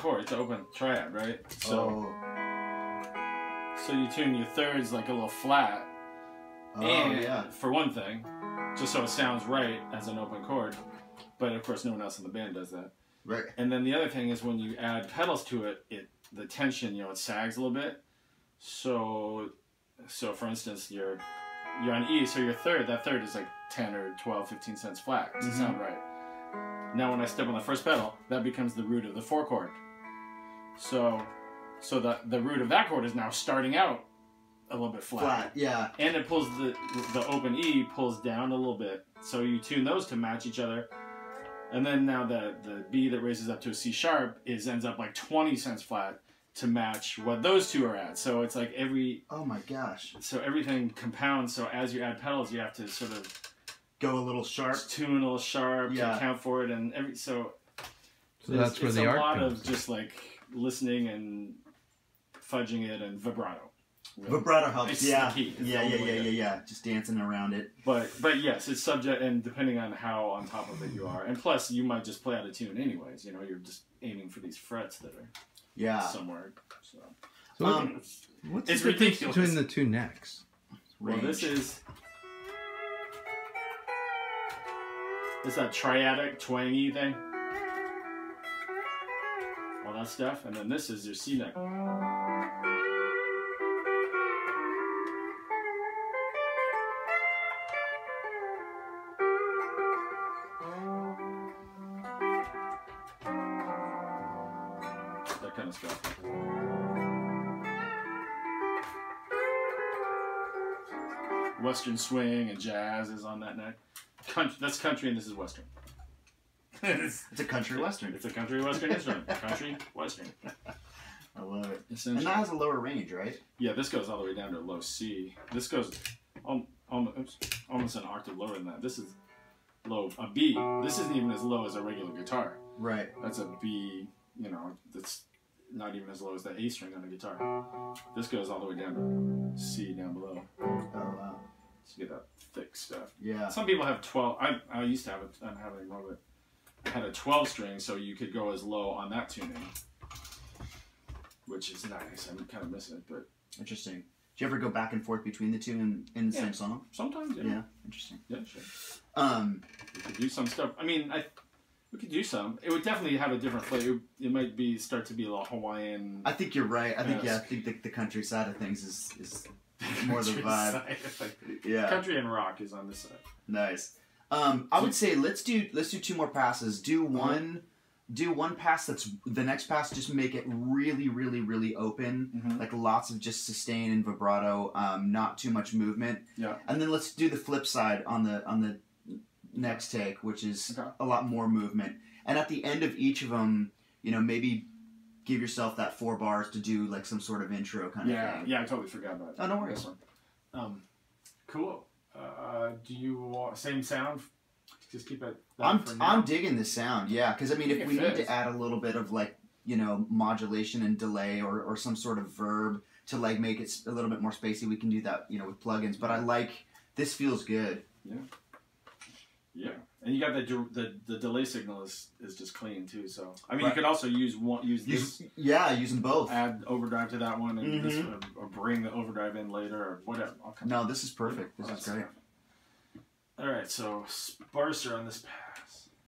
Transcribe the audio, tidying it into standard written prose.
chord. It's an open triad, right? So, so you tune your thirds like a little flat. And for one thing, just so it sounds right as an open chord. But of course, no one else in the band does that. Right. And then the other thing is when you add pedals to it, the tension, it sags a little bit. So for instance, you're on E, so your third, that third is like 10 or 12, 15 cents flat to sound right. Now when I step on the first pedal, that becomes the root of the 4 chord. So the root of that chord is now starting out a little bit flat. Yeah. And it pulls the open E pulls down a little bit. So you tune those to match each other. And then now the B that raises up to a C sharp ends up like 20 cents flat to match what those two are at. So it's like oh my gosh. So everything compounds. So as you add pedals, you have to sort of go a little sharp, tune a little sharp to account for it, and so that's where the art comes. It's a lot of just like listening and fudging it and vibrato. Really. Vibrato helps. It's the key. It's yeah. Just dancing around it. But yes, it's subject, and depending on how on top of it you are, and plus you might just play out of tune anyways. You're just aiming for these frets that are somewhere. So what's it's the difference ridiculous between the two necks? Well, this is that triadic twangy thing, all that stuff, and then this is your C neck. That kind of stuff. Western swing and jazz is on that neck. That's country and this is Western. It's a country Western. It's a country Western instrument. Country Western. I love it. And that has a lower range, right? Yeah, this goes all the way down to low C. This goes almost an octave lower than that. This is a B. This isn't even as low as a regular guitar. Right. That's a B, that's not even as low as the A string on a guitar. This goes all the way down to C down below. Oh, wow. So you get that thick stuff. Yeah. Some people have 12. I used to have it. I don't have it anymore, but I had a 12 string, so you could go as low on that tuning, which is nice. I'm kind of missing it, but interesting. Do you ever go back and forth between the two in the same song? Sometimes, yeah. Yeah, interesting. Yeah, sure. We could do some stuff. I mean, we could do some. It would definitely have a different flavor. It might start to be a little Hawaiian. I think you're right. I think the country side of things is more the vibe. Yeah. Country and rock is on this side. Nice. I would say let's do 2 more passes. Do one pass that's the next pass. Just make it really, really, really open. Like lots of just sustain and vibrato. Not too much movement. Yeah. And then let's do the flip side on the next take, which is a lot more movement. And at the end of each of them, maybe give yourself that 4 bars to do like some sort of intro kind of thing. Yeah, I totally forgot about that. Oh, no worries. Cool. Do you want same sound? Just keep it. I'm digging the sound, yeah. Because I mean, if we need to add a little bit of like modulation and delay or some sort of verb to like make it a little bit more spacey, we can do that with plugins. But I like this. Feels good. Yeah. Yeah, and you got the delay signal is just clean too. So I mean, you could also use this. Yeah, use them both. Add overdrive to that one, and this one, or bring the overdrive in later, or whatever. No, this is perfect. This is great. All right, so sparser on this pass.